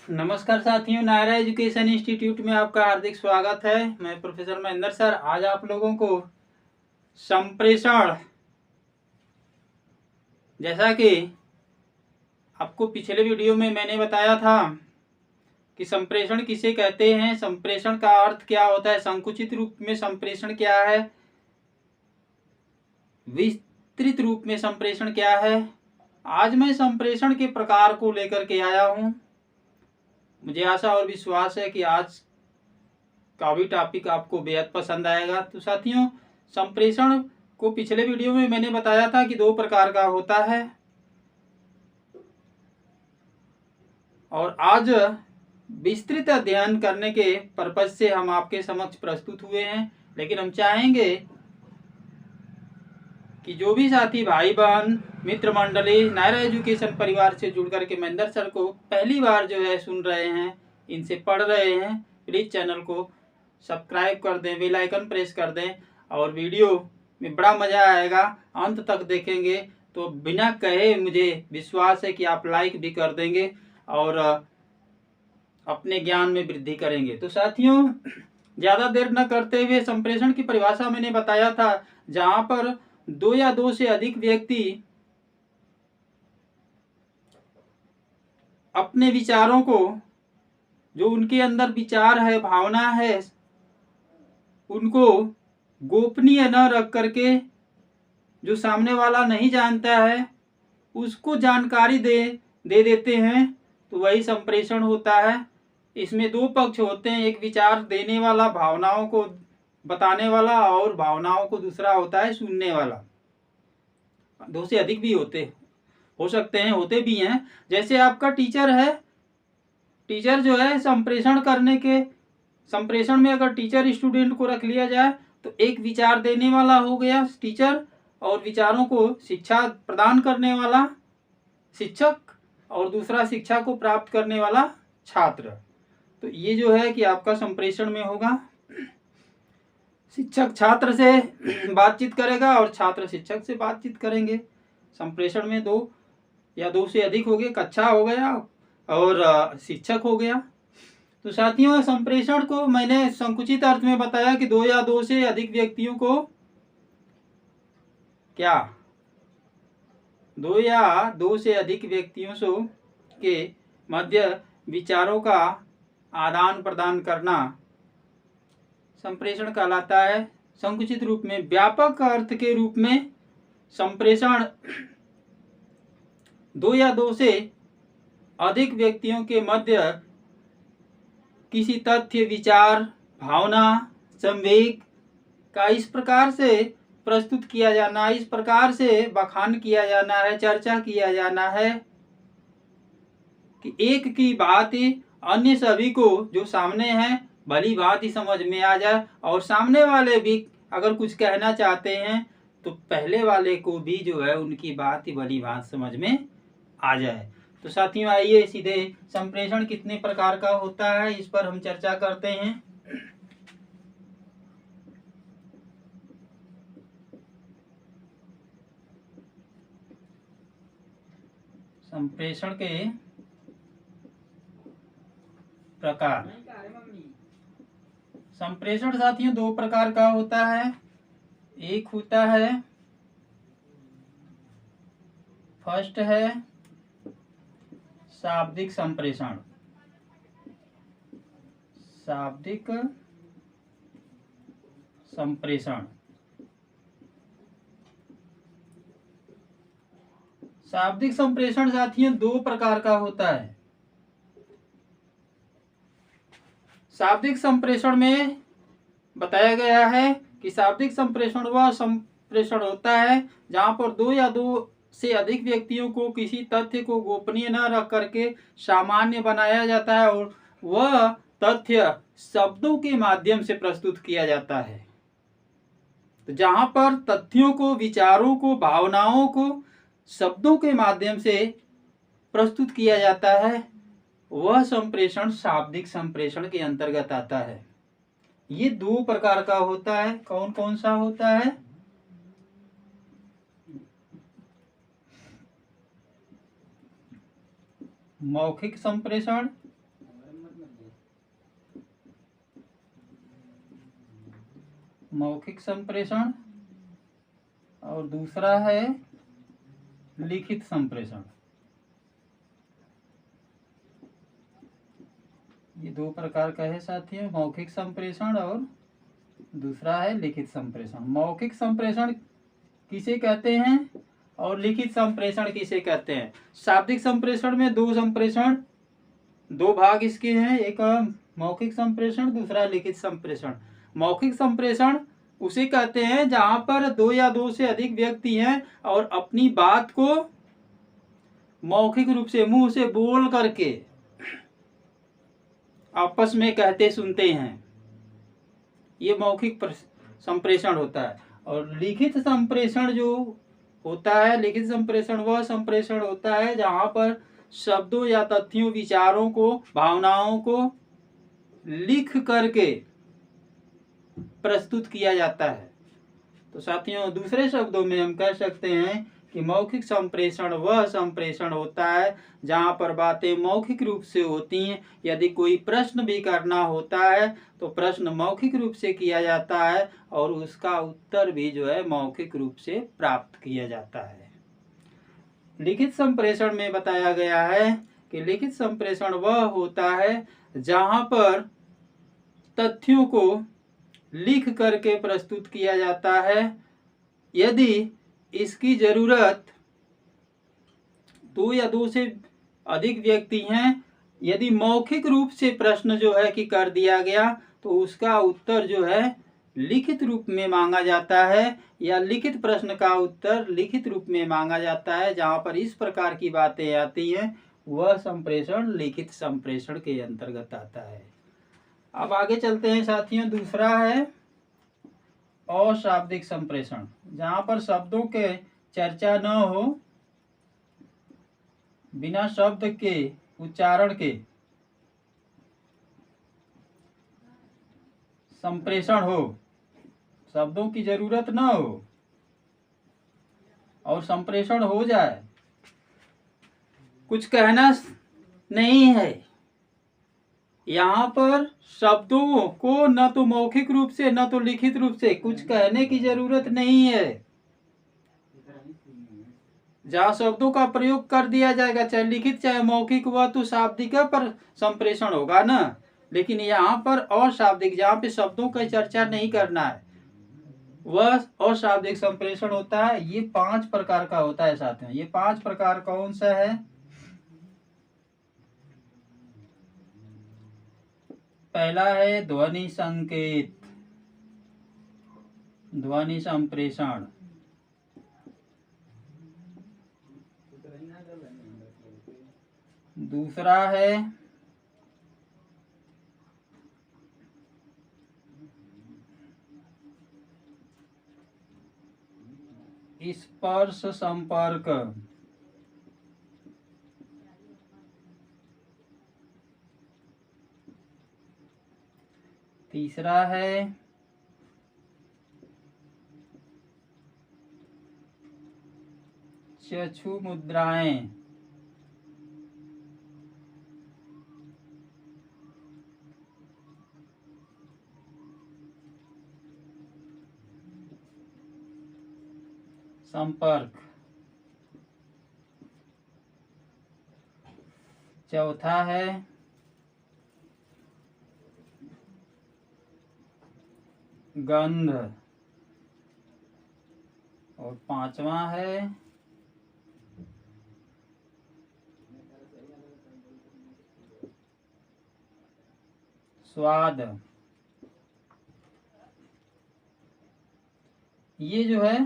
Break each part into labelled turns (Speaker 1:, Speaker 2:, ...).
Speaker 1: नमस्कार साथियों, Naira education institute में आपका हार्दिक स्वागत है। मैं प्रोफेसर महेंद्र सर आज आप लोगों को संप्रेषण, जैसा कि आपको पिछले वीडियो में मैंने बताया था कि संप्रेषण किसे कहते हैं, संप्रेषण का अर्थ क्या होता है, संकुचित रूप में संप्रेषण क्या है, विस्तृत रूप में संप्रेषण क्या है। आज मैं संप्रेषण के प्रकार को लेकर के आया हूं। मुझे आशा और विश्वास है कि आज का भी टॉपिक आपको बेहद पसंद आएगा। तो साथियों, संप्रेषण को पिछले वीडियो में मैंने बताया था कि 2 प्रकार का होता है, और आज विस्तृत अध्ययन करने के पर्पज से हम आपके समक्ष प्रस्तुत हुए हैं। लेकिन हम चाहेंगे कि जो भी साथी भाई बहन मित्र मंडली नायरा एजुकेशन परिवार से जुड़ करके महेंद्र सर को पहली बार जो है सुन रहे हैं, इनसे पढ़ रहे हैं, प्लीज चैनल को सब्सक्राइब कर दें, बेल आइकन प्रेस कर दें, और वीडियो में बड़ा मजा आएगा। अंत तक देखेंगे तो बिना कहे मुझे विश्वास है कि आप लाइक भी कर देंगे और अपने ज्ञान में वृद्धि करेंगे। तो साथियों, ज्यादा देर न करते हुए संप्रेषण की परिभाषा मैंने बताया था, जहां पर 2 या 2 से अधिक व्यक्ति अपने विचारों को, जो उनके अंदर विचार है, भावना है, उनको गोपनीय न रख करके जो सामने वाला नहीं जानता है उसको जानकारी दे देते हैं, तो वही संप्रेषण होता है। इसमें 2 पक्ष होते हैं, एक विचार देने वाला, भावनाओं को बताने वाला, और भावनाओं को दूसरा होता है सुनने वाला। 2 से अधिक भी हो सकते हैं, होते भी हैं। जैसे आपका टीचर है, टीचर जो है संप्रेषण में अगर टीचर स्टूडेंट को रख लिया जाए तो एक विचार देने वाला हो गया टीचर, और विचारों को शिक्षा प्रदान करने वाला शिक्षक, और दूसरा शिक्षा को प्राप्त करने वाला छात्र। तो ये जो है कि आपका संप्रेषण में होगा, शिक्षक छात्र से बातचीत करेगा और छात्र शिक्षक से बातचीत करेंगे। संप्रेषण में 2 या 2 से अधिक हो गए, कक्षा हो गया और शिक्षक हो गया। तो साथियों, संप्रेषण को मैंने संकुचित अर्थ में बताया कि 2 या 2 से अधिक व्यक्तियों को 2 या 2 से अधिक व्यक्तियों के मध्य विचारों का आदान प्रदान करना संप्रेषण कहलाता है। संकुचित रूप में, व्यापक अर्थ के रूप में संप्रेषण 2 या 2 से अधिक व्यक्तियों के मध्य किसी तथ्य, विचार, भावना, संवेग का इस प्रकार से प्रस्तुत किया जाना, इस प्रकार से बखान किया जाना है, चर्चा किया जाना है कि एक की बात अन्य सभी को जो सामने है भली बात ही समझ में आ जाए, और सामने वाले भी अगर कुछ कहना चाहते हैं तो पहले वाले को भी जो है उनकी बात ही भली बात समझ में आ जाए। तो साथियों, आइए सीधे संप्रेषण कितने प्रकार का होता है इस पर हम चर्चा करते हैं। संप्रेषण के प्रकार। संप्रेषण साथियों 2 प्रकार का होता है। एक होता है, फर्स्ट है शाब्दिक संप्रेषण। शाब्दिक संप्रेषण, शाब्दिक संप्रेषण साथियों 2 प्रकार का होता है। शाब्दिक संप्रेषण में बताया गया है कि शाब्दिक संप्रेषण वह संप्रेषण होता है जहां पर 2 या 2 से अधिक व्यक्तियों को किसी तथ्य को गोपनीय न रख करके सामान्य बनाया जाता है, और वह तथ्य शब्दों के माध्यम से प्रस्तुत किया जाता है। तो जहां पर तथ्यों को, विचारों को, भावनाओं को शब्दों के माध्यम से प्रस्तुत किया जाता है, वह संप्रेषण शाब्दिक संप्रेषण के अंतर्गत आता है। ये 2 प्रकार का होता है। कौन कौन सा होता है? मौखिक संप्रेषण मौखिक संप्रेषण और दूसरा है लिखित संप्रेषण। ये दो प्रकार का है साथियों, मौखिक संप्रेषण और दूसरा है लिखित संप्रेषण। मौखिक संप्रेषण किसे कहते हैं और लिखित संप्रेषण किसे कहते हैं? शाब्दिक संप्रेषण में दो भाग इसके हैं, एक मौखिक संप्रेषण, दूसरा लिखित संप्रेषण। मौखिक संप्रेषण उसे कहते हैं जहां पर दो या दो से अधिक व्यक्ति हैं और अपनी बात को मौखिक रूप से मुंह से बोल करके आपस में कहते सुनते हैं, ये मौखिक संप्रेषण होता है। और लिखित संप्रेषण जो होता है, लिखित संप्रेषण वह संप्रेषण होता है जहां पर शब्दों या तथ्यों, विचारों को, भावनाओं को लिख करके प्रस्तुत किया जाता है। तो साथियों, दूसरे शब्दों में हम कह सकते हैं कि मौखिक संप्रेषण वह संप्रेषण होता है जहां पर बातें मौखिक रूप से होती हैं। यदि कोई प्रश्न भी करना होता है तो प्रश्न मौखिक रूप से किया जाता है और उसका उत्तर भी जो है मौखिक रूप से प्राप्त किया जाता है। लिखित संप्रेषण में बताया गया है कि लिखित संप्रेषण वह होता है जहां पर तथ्यों को लिख करके प्रस्तुत किया जाता है। यदि इसकी जरूरत दो या दो से अधिक व्यक्ति हैं, यदि मौखिक रूप से प्रश्न जो है कि कर दिया गया तो उसका उत्तर जो है लिखित रूप में मांगा जाता है, या लिखित प्रश्न का उत्तर लिखित रूप में मांगा जाता है। जहां पर इस प्रकार की बातें आती हैं वह संप्रेषण लिखित संप्रेषण के अंतर्गत आता है। अब आगे चलते हैं साथियों। दूसरा है अशाब्दिक संप्रेषण, जहां पर शब्दों के चर्चा न हो, बिना शब्द के उच्चारण के संप्रेषण हो, शब्दों की जरूरत न हो और संप्रेषण हो जाए, कुछ कहना नहीं है। यहाँ पर शब्दों को न तो मौखिक रूप से न तो लिखित रूप से कुछ कहने की जरूरत नहीं है। जहाँ शब्दों का प्रयोग कर दिया जाएगा, चाहे लिखित चाहे मौखिक, वह तो शाब्दिक पर संप्रेषण होगा ना। लेकिन यहाँ पर अशाब्दिक, जहाँ पे शब्दों का चर्चा नहीं करना है, वह अशाब्दिक संप्रेषण होता है। ये 5 प्रकार का होता है साथियों। ये 5 प्रकार कौन सा है? पहला है ध्वनि संकेत, ध्वनि संप्रेषण। दूसरा है स्पर्श संपर्क। तीसरा है चक्षु मुद्राएं। संपर्क। चौथा है गंध और पांचवा है स्वाद। ये जो है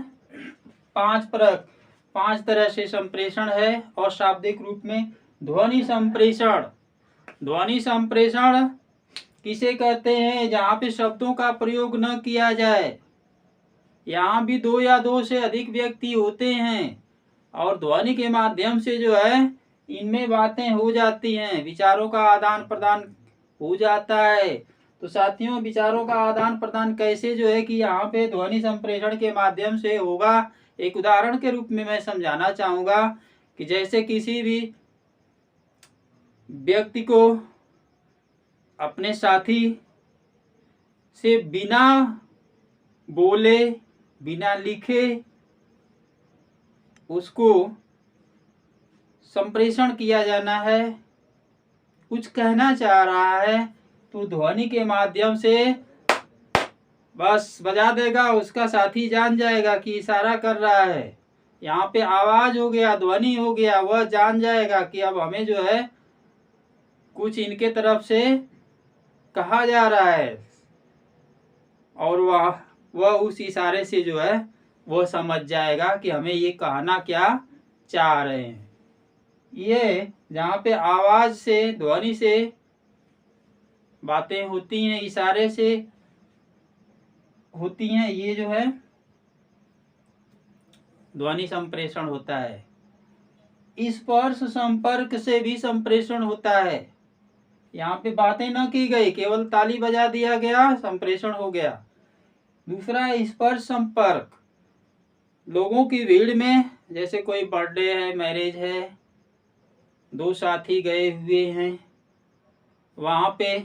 Speaker 1: 5 तरह से संप्रेषण है। और शाब्दिक रूप में ध्वनि संप्रेषण, ध्वनि संप्रेषण किसे कहते हैं? जहाँ पे शब्दों का प्रयोग न किया जाए, यहाँ भी 2 या 2 से अधिक व्यक्ति होते हैं और ध्वनि के माध्यम से जो है इनमें बातें हो जाती हैं, विचारों का आदान प्रदान हो जाता है। तो साथियों, विचारों का आदान प्रदान कैसे जो है कि यहाँ पे ध्वनि संप्रेषण के माध्यम से होगा, एक उदाहरण के रूप में मैं समझाना चाहूंगा कि जैसे किसी भी व्यक्ति को अपने साथी से बिना बोले बिना लिखे उसको संप्रेषण किया जाना है। कुछ कहना चाह रहा है तो ध्वनि के माध्यम से बस बजा देगा, उसका साथी जान जाएगा कि इशारा कर रहा है। यहाँ पे आवाज हो गया, ध्वनि हो गया, वह जान जाएगा कि अब हमें जो है कुछ इनके तरफ से कहा जा रहा है, और वह उस इशारे से जो है वो समझ जाएगा कि हमें ये कहना क्या चाह रहे हैं। ये जहाँ पे आवाज से, ध्वनि से बातें होती हैं, इशारे से होती हैं, ये जो है ध्वनि संप्रेषण होता है। स्पर्श संपर्क से भी संप्रेषण होता है। यहाँ पे बातें न की गई, केवल ताली बजा दिया गया, संप्रेषण हो गया। दूसरा स्पर्श संपर्क, लोगों की भीड़ में, जैसे कोई बर्थडे है, मैरिज है, दो साथी गए हुए हैं, वहाँ पे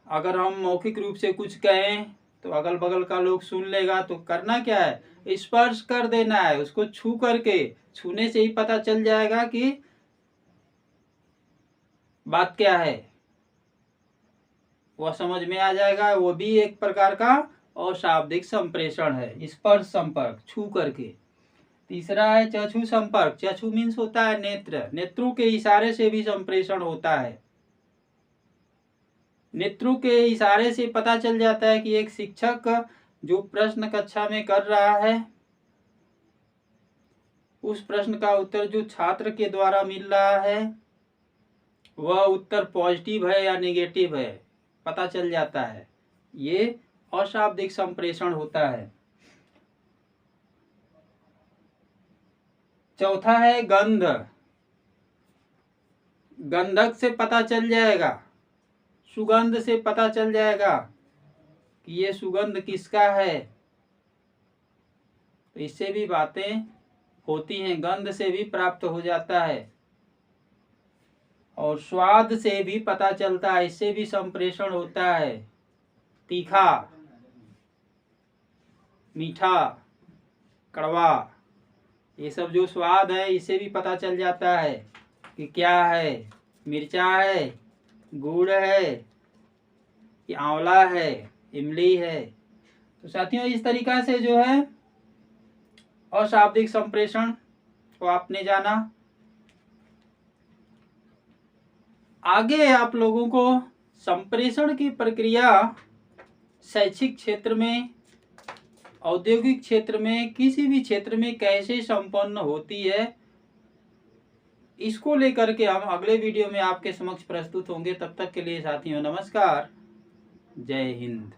Speaker 1: अगर हम मौखिक रूप से कुछ कहें तो अगल बगल का लोग सुन लेगा, तो करना क्या है, स्पर्श कर देना है, उसको छू करके, छूने से ही पता चल जाएगा कि बात क्या है, वह समझ में आ जाएगा। वो भी एक प्रकार का अशाब्दिक संप्रेषण है, स्पर्श संपर्क, छू करके। तीसरा है चक्षु संपर्क। चक्षु मीन्स होता है नेत्र, नेत्रों के इशारे से भी संप्रेषण होता है। नेत्रों के इशारे से पता चल जाता है कि एक शिक्षक जो प्रश्न कक्षा में कर रहा है, उस प्रश्न का उत्तर जो छात्र के द्वारा मिल रहा है, वह उत्तर पॉजिटिव है या नेगेटिव है, पता चल जाता है। ये अशाब्दिक संप्रेषण होता है। चौथा है गंध। गंधक से पता चल जाएगा, सुगंध से पता चल जाएगा कि ये सुगंध किसका है, तो इससे भी बातें होती हैं, गंध से भी प्राप्त हो जाता है। और स्वाद से भी पता चलता है, इससे भी संप्रेषण होता है। तीखा, मीठा, कड़वा, ये सब जो स्वाद है, इससे भी पता चल जाता है कि क्या है, मिर्चा है, गुड़ है, कि आंवला है, इमली है। तो साथियों, इस तरीका से जो है अशाब्दिक संप्रेषण को आपने जाना। आगे आप लोगों को संप्रेषण की प्रक्रिया शैक्षिक क्षेत्र में, औद्योगिक क्षेत्र में, किसी भी क्षेत्र में कैसे संपन्न होती है, इसको लेकर के हम अगले वीडियो में आपके समक्ष प्रस्तुत होंगे। तब तक के लिए साथियों नमस्कार, जय हिंद।